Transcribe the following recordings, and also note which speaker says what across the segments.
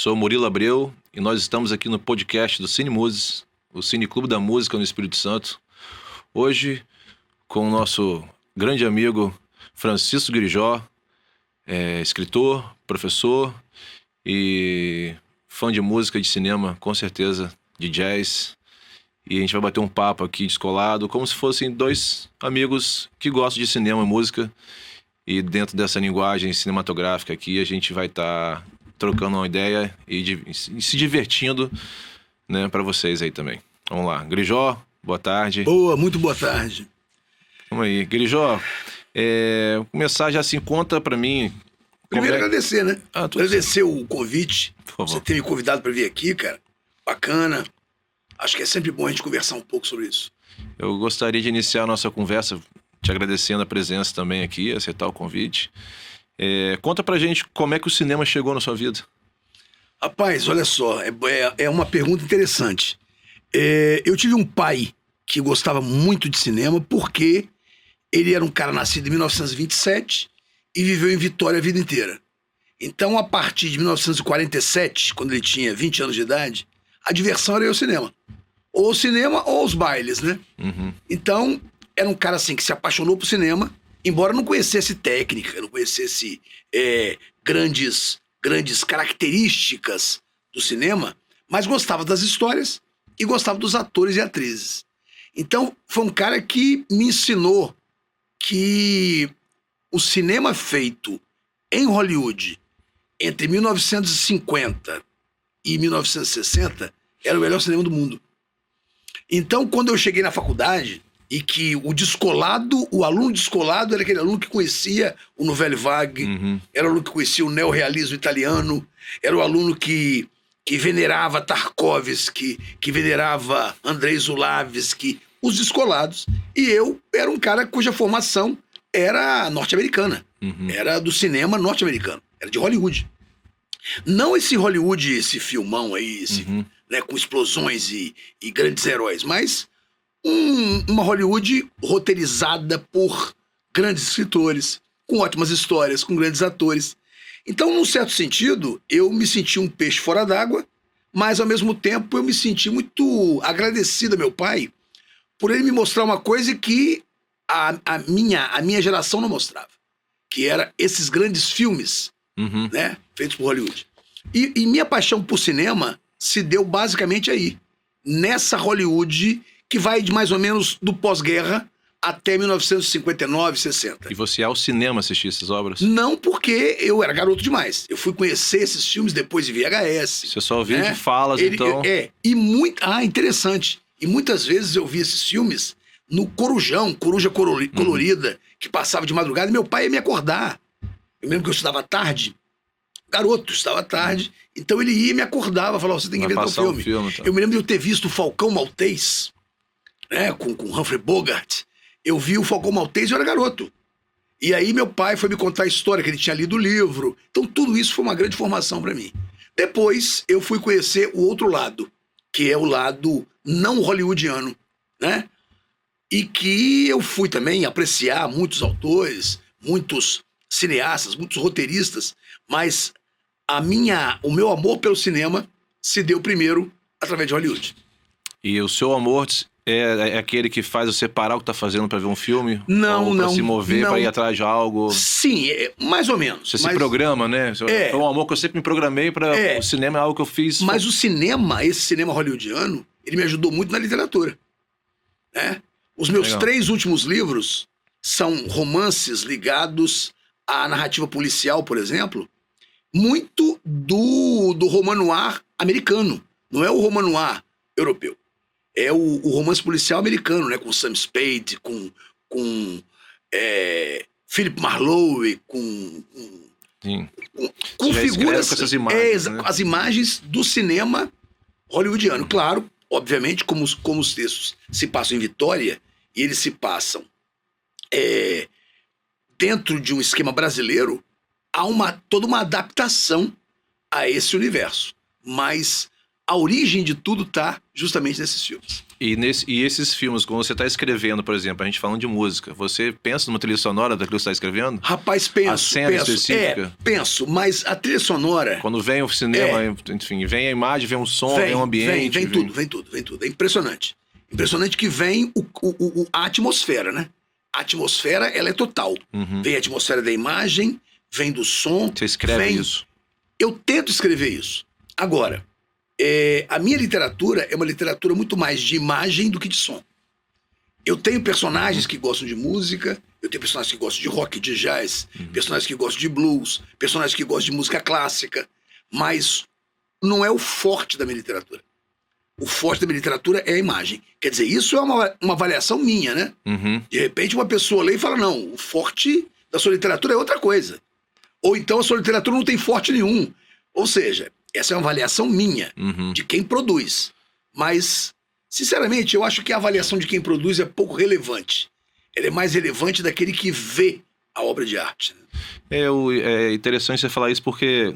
Speaker 1: sou Murilo Abreu e nós estamos aqui no podcast do Cine Muses, o Cine Clube da Música no Espírito Santo. Hoje, com o nosso grande amigo Francisco Grijó, escritor, professor e fã de música, de cinema, com certeza, de jazz. E a gente vai bater um papo aqui descolado, como se fossem dois amigos que gostam de cinema e música. E dentro dessa linguagem cinematográfica aqui, a gente vai estar trocando uma ideia e se divertindo, né, para vocês aí também. Vamos lá. Grijó, boa tarde.
Speaker 2: Boa, muito boa tarde.
Speaker 1: Vamos aí. Grijó, começar já assim, conta para mim...
Speaker 2: Primeiro agradecer, né? Agradecer
Speaker 1: certo.
Speaker 2: O convite.
Speaker 1: Por favor.
Speaker 2: Você ter me convidado para vir aqui, cara. Bacana. Acho que é sempre bom a gente conversar um pouco sobre isso.
Speaker 1: Eu gostaria de iniciar a nossa conversa te agradecendo a presença também aqui, aceitar o convite. Conta pra gente como é que o cinema chegou na sua vida.
Speaker 2: Rapaz, olha só, é uma pergunta interessante. Eu tive um pai que gostava muito de cinema porque ele era um cara nascido em 1927 e viveu em Vitória a vida inteira. Então, a partir de 1947, quando ele tinha 20 anos de idade, a diversão era ir ao cinema. Ou o cinema ou os bailes, né?
Speaker 1: Uhum.
Speaker 2: Então, era um cara assim que se apaixonou por cinema, embora não conhecesse técnica, não conhecesse grandes características do cinema, mas gostava das histórias e gostava dos atores e atrizes. Então, foi um cara que me ensinou que o cinema feito em Hollywood entre 1950 e 1960 era o melhor cinema do mundo. Então, quando eu cheguei na faculdade e que o aluno descolado era aquele aluno que conhecia o Nouvelle Vague, era o aluno que conhecia o neorrealismo italiano, era o aluno que venerava Tarkovsky, que venerava Andrei Zulavsky, os descolados. E eu era um cara cuja formação era norte-americana, era do cinema norte-americano, era de Hollywood. Não esse Hollywood, esse filmão aí, né, com explosões e grandes heróis, mas uma Hollywood roteirizada por grandes escritores, com ótimas histórias, com grandes atores. Então, num certo sentido, eu me senti um peixe fora d'água, mas ao mesmo tempo eu me senti muito agradecido a meu pai por ele me mostrar uma coisa que a minha geração não mostrava, que era esses grandes filmes, né, feitos por Hollywood. E minha paixão por cinema se deu basicamente aí, nessa Hollywood que vai de mais ou menos do pós-guerra até 1959, 60.
Speaker 1: E você ia ao cinema assistir essas obras?
Speaker 2: Não, porque eu era garoto demais. Eu fui conhecer esses filmes depois de VHS.
Speaker 1: Você só ouvia de falas, então...
Speaker 2: Interessante. E muitas vezes eu vi esses filmes no Corujão, Coruja Colorida, que passava de madrugada, e meu pai ia me acordar. Eu lembro que eu estudava tarde, garoto, estudava tarde, então ele ia e me acordava, falava, você tem que ver tal filme.
Speaker 1: Tá.
Speaker 2: Eu me lembro de eu ter visto o Falcão Maltês, né, com Humphrey Bogart. Eu vi o Falcão Maltês e eu era garoto. E aí meu pai foi me contar a história, que ele tinha lido o livro. Então tudo isso foi uma grande formação para mim. Depois eu fui conhecer o outro lado, que é o lado não hollywoodiano, né? E que eu fui também apreciar muitos autores, muitos cineastas, muitos roteiristas, mas o meu amor pelo cinema se deu primeiro através de Hollywood.
Speaker 1: E o seu amor é aquele que faz você parar o que tá fazendo pra ver um filme?
Speaker 2: Não,
Speaker 1: ou pra se mover,
Speaker 2: não.
Speaker 1: pra ir atrás de algo?
Speaker 2: Sim, mais ou menos.
Speaker 1: Você se programa, né? É um amor que eu sempre me programei pra... O cinema é algo que eu fiz...
Speaker 2: Mas o cinema, esse cinema hollywoodiano, ele me ajudou muito na literatura, né? Os meus 3 últimos livros são romances ligados à narrativa policial, por exemplo, muito do roman noir americano. Não é o roman noir europeu. É o romance policial americano, né? Com Sam Spade, com Philip Marlowe, com figuras...
Speaker 1: Com essas imagens, né?
Speaker 2: As imagens do cinema hollywoodiano. Claro, obviamente, como os textos se passam em Vitória, e eles se passam dentro de um esquema brasileiro, há toda uma adaptação a esse universo. Mas a origem de tudo está justamente nesses filmes.
Speaker 1: E esses filmes, quando você está escrevendo, por exemplo, a gente falando de música, você pensa numa trilha sonora daquilo que você está escrevendo?
Speaker 2: Rapaz, penso.
Speaker 1: A cena específica?
Speaker 2: Penso, mas a trilha sonora...
Speaker 1: Quando vem o cinema, enfim, vem a imagem, vem o som, vem o ambiente...
Speaker 2: Vem tudo. É impressionante. Impressionante que vem a atmosfera, né? A atmosfera, ela é total. Vem a atmosfera da imagem, vem do som...
Speaker 1: Você escreve isso?
Speaker 2: Eu tento escrever isso. Agora... a minha literatura é uma literatura muito mais de imagem do que de som. Eu tenho personagens que gostam de música, eu tenho personagens que gostam de rock, de jazz, personagens que gostam de blues, personagens que gostam de música clássica, mas não é o forte da minha literatura. O forte da minha literatura é a imagem. Quer dizer, isso é uma avaliação minha, né? De repente uma pessoa lê e fala, não, o forte da sua literatura é outra coisa. Ou então a sua literatura não tem forte nenhum. Ou seja... Essa é uma avaliação minha, de quem produz. Mas, sinceramente, eu acho que a avaliação de quem produz é pouco relevante. Ela é mais relevante daquele que vê a obra de arte.
Speaker 1: É interessante você falar isso porque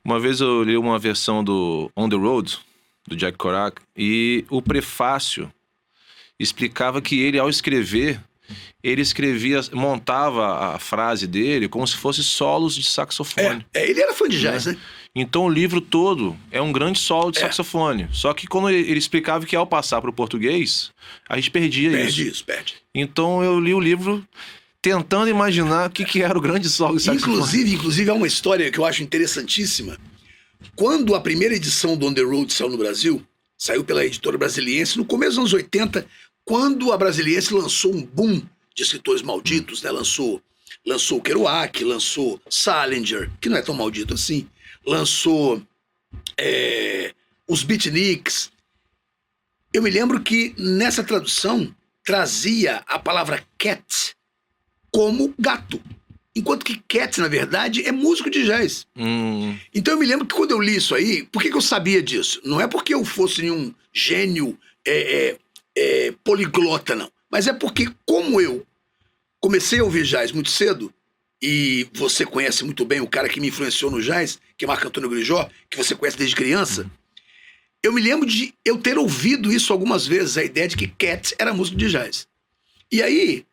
Speaker 1: uma vez eu li uma versão do On the Road, do Jack Kerouac, e o prefácio explicava que ele, ao escrever, ele montava a frase dele como se fosse solos de saxofone.
Speaker 2: Ele era fã de jazz, né?
Speaker 1: Então o livro todo é um grande solo de saxofone. Só que quando ele explicava que ao passar para o português, a gente perdia isso.
Speaker 2: Perde.
Speaker 1: Então eu li o livro tentando imaginar o que era o grande solo de saxofone.
Speaker 2: Inclusive há uma história que eu acho interessantíssima. Quando a primeira edição do On the Road saiu no Brasil, saiu pela editora Brasiliense, no começo dos anos 80, quando a Brasiliense lançou um boom de escritores malditos, né? Lançou o Kerouac, lançou Salinger, que não é tão maldito assim, lançou os Beatniks. Eu me lembro que nessa tradução trazia a palavra cat como gato, enquanto que cat, na verdade, é músico de jazz. Então eu me lembro que quando eu li isso aí, por que eu sabia disso? Não é porque eu fosse nenhum gênio poliglota, não. Mas é porque, como eu comecei a ouvir jazz muito cedo, e você conhece muito bem o cara que me influenciou no jazz, que é Marco Antônio Grijó, que você conhece desde criança, eu me lembro de eu ter ouvido isso algumas vezes, a ideia de que Cats era música de jazz. E aí,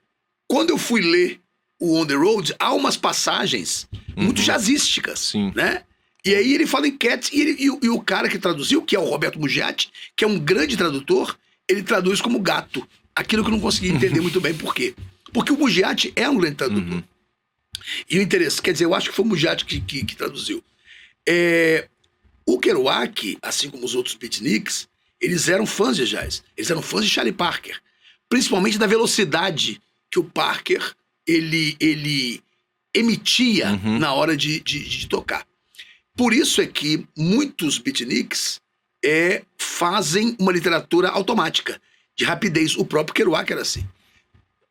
Speaker 2: quando eu fui ler o On the Road, há umas passagens muito jazzísticas, né? E aí ele fala em Cats, e o cara que traduziu, que é o Roberto Mugiati, que é um grande tradutor, ele traduz como gato. Aquilo que eu não consegui entender muito bem por quê. Porque o Mugiati é um grande tradutor. E o interesse, quer dizer, eu acho que foi o Mugiati que traduziu. O Kerouac, assim como os outros beatniks, eles eram fãs de jazz. Eles eram fãs de Charlie Parker. Principalmente da velocidade que o Parker, ele emitia na hora de tocar. Por isso é que muitos beatniks fazem uma literatura automática, de rapidez. O próprio Kerouac era assim.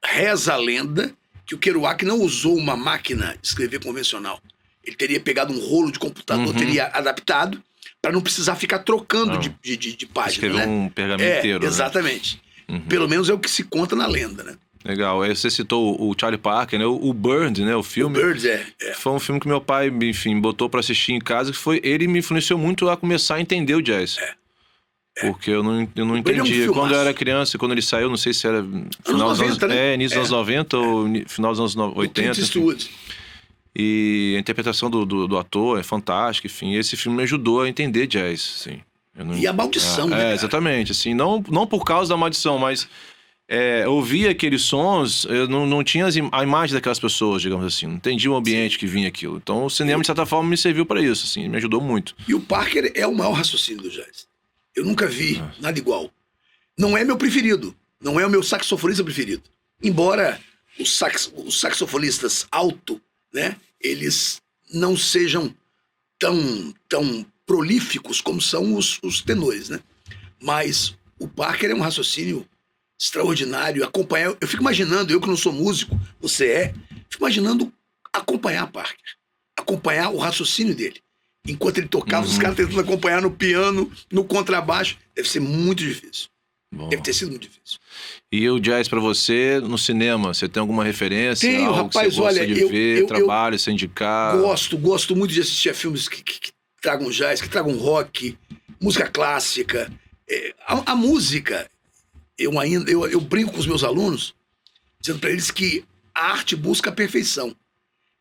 Speaker 2: Reza a lenda que o Kerouac não usou uma máquina de escrever convencional. Ele teria pegado um rolo de computador, teria adaptado para não precisar ficar trocando de página.
Speaker 1: Escrever um pergaminho inteiro.
Speaker 2: Exatamente. Pelo menos é o que se conta na lenda, né?
Speaker 1: Legal. Você citou o Charlie Parker, né? O Bird, né? O filme.
Speaker 2: O Bird,
Speaker 1: Foi um filme que meu pai, enfim, botou para assistir em casa, que ele me influenciou muito a começar a entender o jazz. Porque eu não entendia. Quando eu era criança, quando ele saiu, não sei se era final dos anos 90, né? Início dos anos 90 ou final dos anos 80. E a interpretação do ator é fantástica, enfim. Esse filme me ajudou a entender jazz, assim.
Speaker 2: E a maldição, né, cara?
Speaker 1: Exatamente, assim. Não por causa da maldição, mas ouvir aqueles sons, eu não tinha a imagem daquelas pessoas, digamos assim. Não entendia o ambiente que vinha aquilo. Então o cinema, de certa forma, me serviu para isso, assim. Me ajudou muito.
Speaker 2: E o Parker é o maior raciocínio do jazz. Eu nunca vi nada igual. Não é meu preferido. Não é o meu saxofonista preferido. Embora os saxofonistas alto, né, eles não sejam tão prolíficos como são os tenores, né? Mas o Parker é um raciocínio extraordinário. Acompanhar, eu fico imaginando, eu que não sou músico, fico imaginando acompanhar Parker. Acompanhar o raciocínio dele. Enquanto ele tocava, os caras tentando acompanhar no piano, no contrabaixo. Deve ser muito difícil. Deve ter sido muito difícil.
Speaker 1: E o jazz pra você, no cinema, você tem alguma referência?
Speaker 2: Tenho, rapaz,
Speaker 1: que você gosta de ver, trabalho, se indicar?
Speaker 2: Gosto muito de assistir a filmes que tragam jazz, que tragam rock, música clássica. A música, eu brinco com os meus alunos, dizendo para eles que a arte busca a perfeição.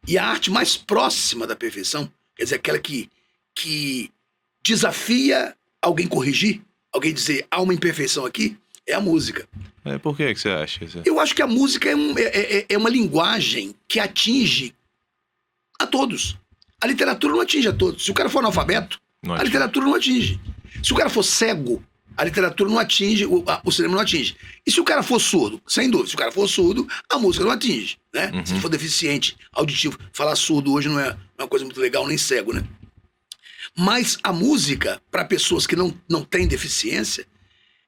Speaker 2: E a arte mais próxima da perfeição, quer dizer, aquela que desafia alguém corrigir, alguém dizer, há uma imperfeição aqui, é a música.
Speaker 1: Por que você acha?
Speaker 2: Eu acho que a música é uma linguagem que atinge a todos. A literatura não atinge a todos. Se o cara for analfabeto, a literatura não atinge. Se o cara for cego, a literatura não atinge, o cinema não atinge. E se o cara for surdo? Sem dúvida, se o cara for surdo, a música não atinge, né? Se ele for deficiente, auditivo, falar surdo hoje não é uma coisa muito legal, nem cego, né? Mas a música, para pessoas que não têm deficiência,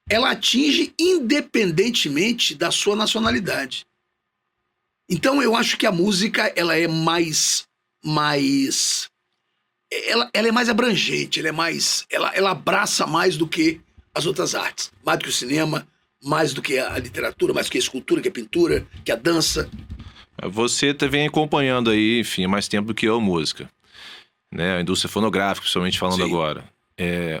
Speaker 2: ela atinge independentemente da sua nacionalidade. Então eu acho que a música, ela é ela é mais abrangente, ela abraça mais do que as outras artes, mais do que o cinema, mais do que a literatura, mais do que a escultura, que a pintura, que a dança.
Speaker 1: Você vem acompanhando aí, enfim, mais tempo do que eu, música, né? A indústria fonográfica, principalmente falando
Speaker 2: Sim.
Speaker 1: agora.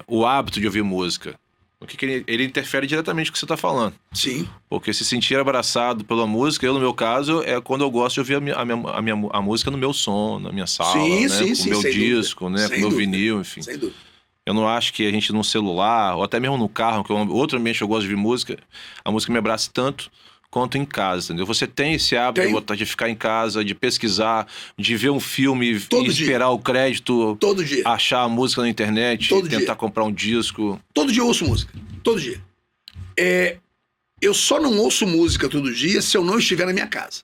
Speaker 1: O hábito de ouvir música, o que ele interfere diretamente com o que você está falando.
Speaker 2: Sim.
Speaker 1: Porque se sentir abraçado pela música, eu, no meu caso, é quando eu gosto de ouvir a música no meu som, na minha sala,
Speaker 2: Sim,
Speaker 1: né?
Speaker 2: sim,
Speaker 1: Com o meu
Speaker 2: sem
Speaker 1: disco,
Speaker 2: dúvida.
Speaker 1: né?
Speaker 2: Sem
Speaker 1: Com o meu
Speaker 2: dúvida.
Speaker 1: vinil, enfim.
Speaker 2: Sem dúvida.
Speaker 1: Eu não acho que a gente no celular, ou até mesmo no carro, que é outro ambiente que eu gosto de ouvir música, a música me abraça tanto quanto em casa, entendeu? Você tem esse hábito de ficar em casa, de pesquisar, de ver um filme
Speaker 2: Todo
Speaker 1: e
Speaker 2: dia.
Speaker 1: esperar o crédito,
Speaker 2: Todo dia.
Speaker 1: achar a música na internet,
Speaker 2: Todo
Speaker 1: tentar
Speaker 2: dia.
Speaker 1: comprar um disco.
Speaker 2: Todo dia eu ouço música. Todo dia. Eu só não ouço música todo dia se eu não estiver na minha casa.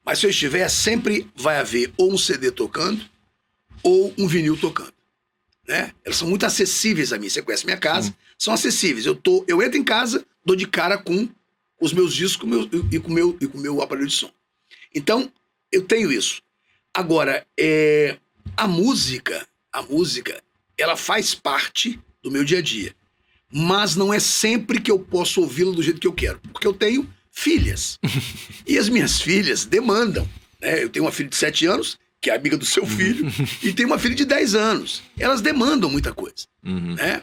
Speaker 2: Mas se eu estiver, sempre vai haver ou um CD tocando ou um vinil tocando, né? Elas são muito acessíveis a mim. Você conhece minha casa, são acessíveis. Eu entro em casa, dou de cara com os meus discos e com o meu aparelho de som. Então, eu tenho isso. Agora, a música, ela faz parte do meu dia a dia. Mas não é sempre que eu posso ouvi-la do jeito que eu quero. Porque eu tenho filhas. E as minhas filhas demandam, né? Eu tenho uma filha de 7 anos, que é amiga do seu filho, e tenho uma filha de 10 anos. Elas demandam muita coisa, né?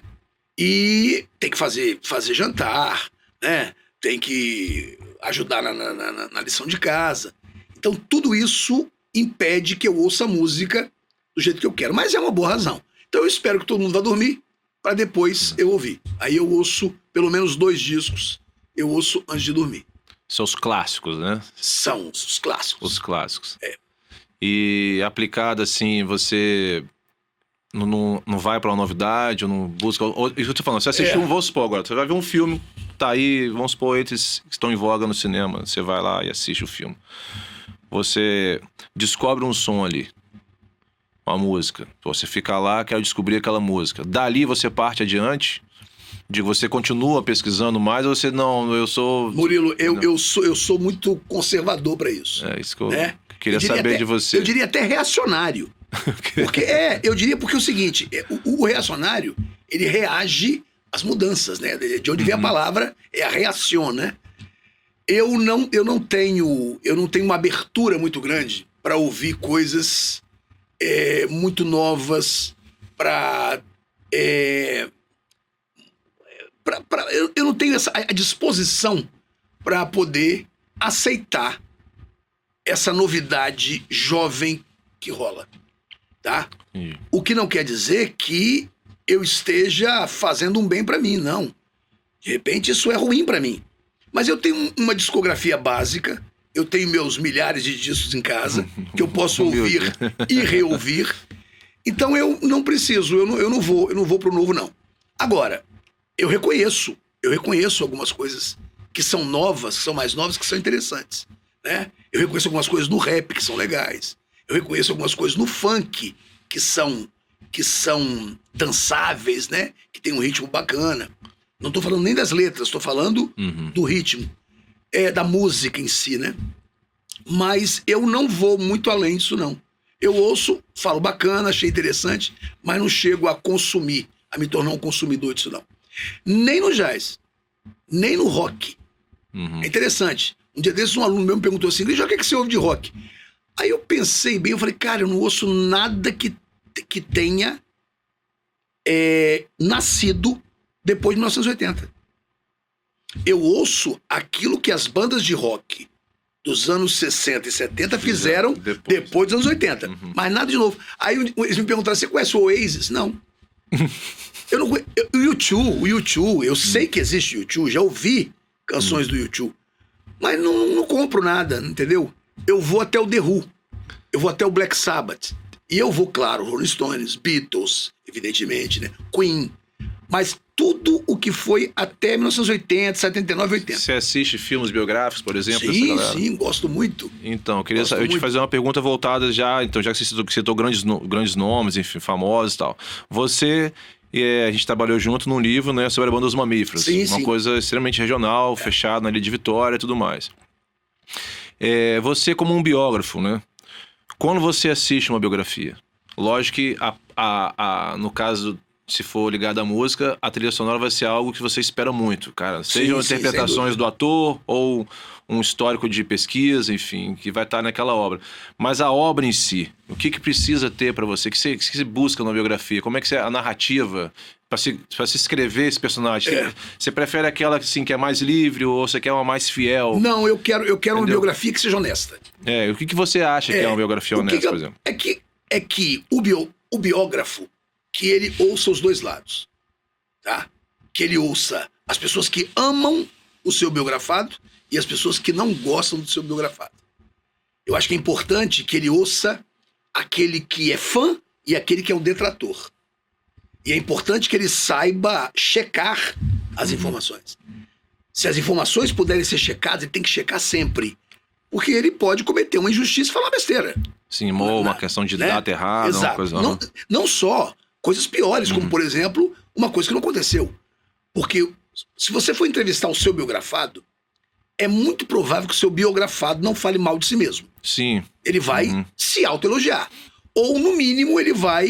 Speaker 2: E tem que fazer jantar, né? Tem que ajudar na lição de casa. Então tudo isso impede que eu ouça música do jeito que eu quero. Mas é uma boa razão. Então eu espero que todo mundo vá dormir para depois eu ouvir. Aí eu ouço pelo menos 2 discos, eu ouço antes de dormir.
Speaker 1: São os clássicos, né?
Speaker 2: São os clássicos.
Speaker 1: Os clássicos. E aplicado assim, você não vai pra uma novidade, ou não busca... Isso que eu tô falando, você assistiu vamos supor agora, você vai ver um filme, tá aí, vamos supor, esses que estão em voga no cinema, você vai lá e assiste o filme. Você descobre um som ali, uma música, você fica lá, quer descobrir aquela música. Dali você parte adiante, você continua pesquisando mais, ou você não, eu sou...
Speaker 2: Murilo, eu sou muito conservador para isso.
Speaker 1: É isso que eu
Speaker 2: queria
Speaker 1: saber de você.
Speaker 2: Eu diria até reacionário. Porque eu diria porque é o seguinte, o reacionário, ele reage às mudanças, né? De onde vem a palavra, é a reação, né? Eu não tenho uma abertura muito grande para ouvir coisas muito novas, eu não tenho a disposição para poder aceitar essa novidade jovem que rola, tá? O que não quer dizer que eu esteja fazendo um bem para mim, não. De repente isso é ruim para mim. Mas eu tenho uma discografia básica, eu tenho meus milhares de discos em casa, que eu posso ouvir e reouvir. Então eu não preciso, eu não vou pro novo, não. Agora, eu reconheço algumas coisas que são novas, que são mais novas, que são interessantes, né? Eu reconheço algumas coisas no rap que são legais. Eu reconheço algumas coisas no funk que são dançáveis, né? Que tem um ritmo bacana. Não estou falando nem das letras, estou falando do ritmo, da música em si, né? Mas eu não vou muito além disso, não. Eu ouço, falo bacana, achei interessante, mas não chego a consumir, a me tornar um consumidor disso, não. Nem no jazz, nem no rock. É interessante. Um dia desses um aluno meu me perguntou assim, Grijó, o que você ouve de rock? Aí eu pensei bem, eu falei, cara, eu não ouço nada que tenha nascido depois de 1980. Eu ouço aquilo que as bandas de rock dos anos 60 e 70 fizeram depois dos anos 80. Mas nada de novo. Aí eles me perguntaram, você conhece o Oasis? Não. Eu não conheço. O U2, eu sei que existe o U2, já ouvi canções do U2. Mas não compro nada, entendeu? Eu vou até o The Who. Eu vou até o Black Sabbath. E eu vou, claro, Rolling Stones, Beatles, evidentemente, né? Queen. Mas tudo o que foi até 1980, 79, 80.
Speaker 1: Você assiste filmes biográficos, por exemplo?
Speaker 2: Sim, gosto muito.
Speaker 1: Então, eu te fazer uma pergunta voltada já, então, já que você citou grandes nomes, enfim, famosos e tal. Você, a gente trabalhou junto num livro, né, sobre a banda Os Mamíferos. Uma coisa extremamente regional, fechada na Ilha de Vitória e tudo mais. Você como um biógrafo, né? Quando você assiste uma biografia, lógico que no caso, se for ligado à música, a trilha sonora vai ser algo que você espera muito, cara. Sejam interpretações do ator ou um histórico de pesquisa, enfim, que vai estar naquela obra. Mas a obra em si, o que precisa ter para você? O que você busca na biografia? Como é que a narrativa para se escrever esse personagem? Você prefere aquela assim, que é mais livre ou você quer uma mais fiel?
Speaker 2: Não, eu quero uma biografia que seja honesta.
Speaker 1: O que você acha que é uma biografia honesta, por exemplo?
Speaker 2: É que o biógrafo, que ele ouça os dois lados, tá? Que ele ouça as pessoas que amam o seu biografado e as pessoas que não gostam do seu biografado. Eu acho que é importante que ele ouça aquele que é fã e aquele que é um detrator. E é importante que ele saiba checar as informações. Se as informações puderem ser checadas, ele tem que checar sempre. Porque ele pode cometer uma injustiça e falar besteira.
Speaker 1: Sim, uma questão de data errada.
Speaker 2: Exato.
Speaker 1: Uma coisa...
Speaker 2: Não só coisas piores, como, por exemplo, uma coisa que não aconteceu. Porque se você for entrevistar o seu biografado, é muito provável que o seu biografado não fale mal de si mesmo.
Speaker 1: Sim.
Speaker 2: Ele vai se autoelogiar. Ou, no mínimo, ele vai...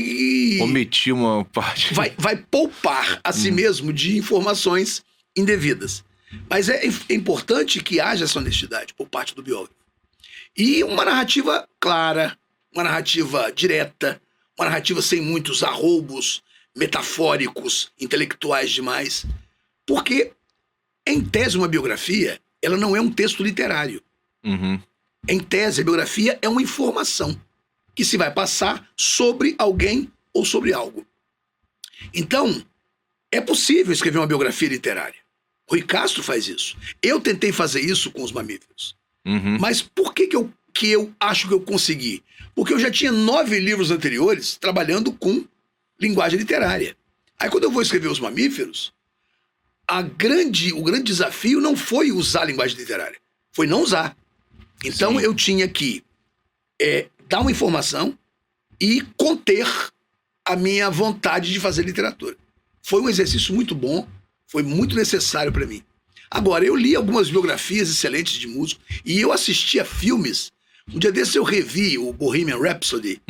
Speaker 1: omitir uma parte.
Speaker 2: Vai poupar a si mesmo de informações indevidas. Mas é importante que haja essa honestidade por parte do biógrafo. E uma narrativa clara, uma narrativa direta, uma narrativa sem muitos arroubos metafóricos, intelectuais demais. Porque, em tese, uma biografia, ela não é um texto literário. Em tese, a biografia é uma informação que se vai passar sobre alguém ou sobre algo. Então, é possível escrever uma biografia literária. Rui Castro faz isso. Eu tentei fazer isso com Os Mamíferos. Mas por que eu acho que eu consegui? Porque eu já tinha 9 livros anteriores trabalhando com linguagem literária. Aí quando eu vou escrever Os Mamíferos, o grande desafio não foi usar a linguagem literária, foi não usar. Então eu tinha que dar uma informação e conter a minha vontade de fazer literatura. Foi um exercício muito bom, foi muito necessário para mim. Agora, eu li algumas biografias excelentes de músicos e eu assisti a filmes. Um dia desses eu revi o Bohemian Rhapsody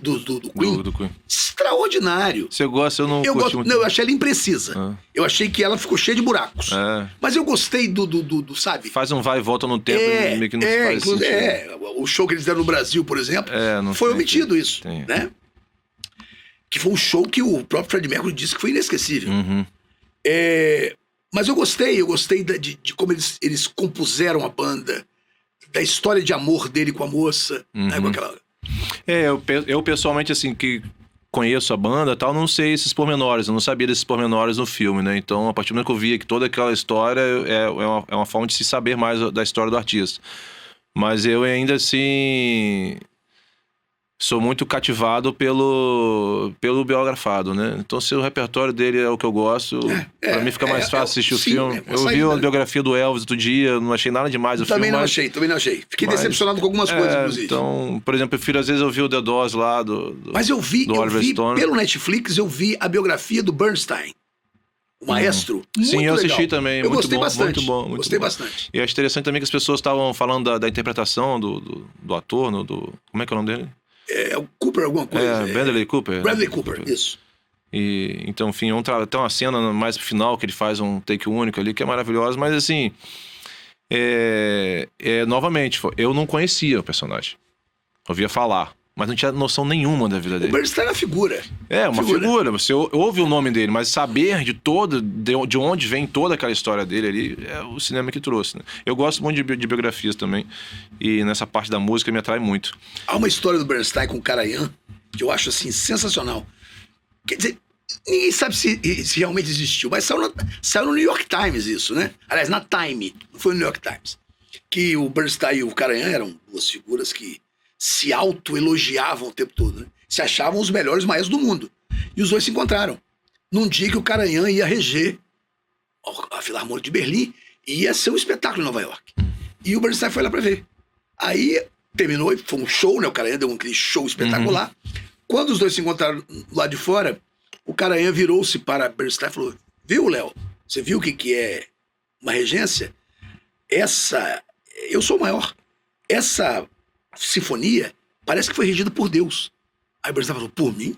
Speaker 2: do Queen. Do Queen. Extraordinário.
Speaker 1: Você gosta? Eu não curti muito.
Speaker 2: Não, eu achei ela imprecisa. Eu achei que ela ficou cheia de buracos. Mas eu gostei do sabe?
Speaker 1: Faz um vai e volta no tempo e meio que não se faz sentido.
Speaker 2: O show que eles deram no Brasil, por exemplo, foi omitido isso, né? Que foi um show que o próprio Freddie Mercury disse que foi inesquecível. Mas eu gostei de como eles compuseram a banda, da história de amor dele com a moça, né, com aquela...
Speaker 1: eu pessoalmente, assim, que conheço a banda e tal, não sei esses pormenores, eu não sabia desses pormenores no filme, né? Então, a partir do momento que eu vi que toda aquela história é uma forma de se saber mais da história do artista. Mas eu ainda, assim... sou muito cativado pelo biografado, né? Então, se o repertório dele é o que eu gosto, pra mim fica mais fácil assistir o filme. Eu vi a biografia do Elvis outro dia, não achei nada demais o filme.
Speaker 2: Também não achei. Fiquei decepcionado com algumas coisas, inclusive.
Speaker 1: Então, por exemplo, eu prefiro, às vezes, ouvir o The Doors lá
Speaker 2: Mas eu vi pelo Netflix, eu vi a biografia do Bernstein, o maestro.
Speaker 1: Sim, eu assisti também.
Speaker 2: Eu gostei bastante.
Speaker 1: Muito bom. Gostei bastante. E acho interessante também que as pessoas estavam falando da interpretação do ator, como é que é o nome dele?
Speaker 2: É o Cooper, alguma coisa.
Speaker 1: Bradley Cooper.
Speaker 2: Bradley Cooper, isso.
Speaker 1: E, então, enfim, tem uma cena mais pro final que ele faz um take único ali, que é maravilhosa, mas assim, novamente, eu não conhecia o personagem. Ouvia falar, mas não tinha noção nenhuma da vida
Speaker 2: O
Speaker 1: dele.
Speaker 2: Bernstein é uma figura.
Speaker 1: É, uma figura. Você ouve o nome dele, mas saber de onde vem toda aquela história dele ali, é o cinema que trouxe, né? Eu gosto muito de biografias também, e nessa parte da música me atrai muito.
Speaker 2: Há uma história do Bernstein com o Karajan que eu acho, assim, sensacional. Quer dizer, ninguém sabe se realmente existiu, mas saiu no New York Times isso, né? Aliás, na Time, não foi no New York Times. Que o Bernstein e o Karajan eram duas figuras que se autoelogiavam o tempo todo, né? Se achavam os melhores maestros do mundo. E os dois se encontraram num dia que o Karajan ia reger a Filarmônica de Berlim e ia ser um espetáculo em Nova York. E o Bernstein foi lá pra ver. Aí terminou, foi um show, né? O Karajan deu aquele show espetacular. Quando os dois se encontraram lá de fora, o Karajan virou-se para Bernstein e falou: viu, Léo? Você viu o que é uma regência? Eu sou o maior. Essa sinfonia parece que foi regida por Deus. Aí o Bernstein falou: por mim?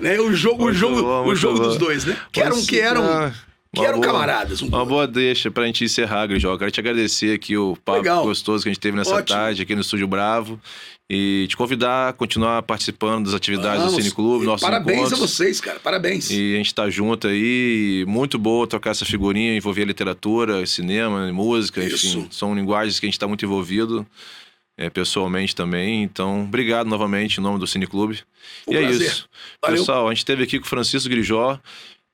Speaker 2: Né? O jogo dos dois, né? Que eram camaradas.
Speaker 1: Uma boa deixa pra gente encerrar, Grijó. Quero te agradecer aqui o papo gostoso que a gente teve nessa tarde aqui no Estúdio Bravo. E te convidar a continuar participando das atividades do Cine Clube, nossos
Speaker 2: parabéns
Speaker 1: encontros.
Speaker 2: A vocês, cara. Parabéns.
Speaker 1: E a gente tá junto aí. Muito boa trocar essa figurinha, envolver literatura, cinema, música, enfim. São linguagens que a gente tá muito envolvido. Pessoalmente também, então obrigado novamente em nome do Cine Clube. E é isso. Valeu. Pessoal, a gente esteve aqui com o Francisco Grijó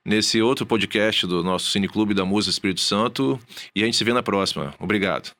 Speaker 1: nesse outro podcast do nosso Cine Clube da Música Espírito Santo e a gente se vê na próxima. Obrigado.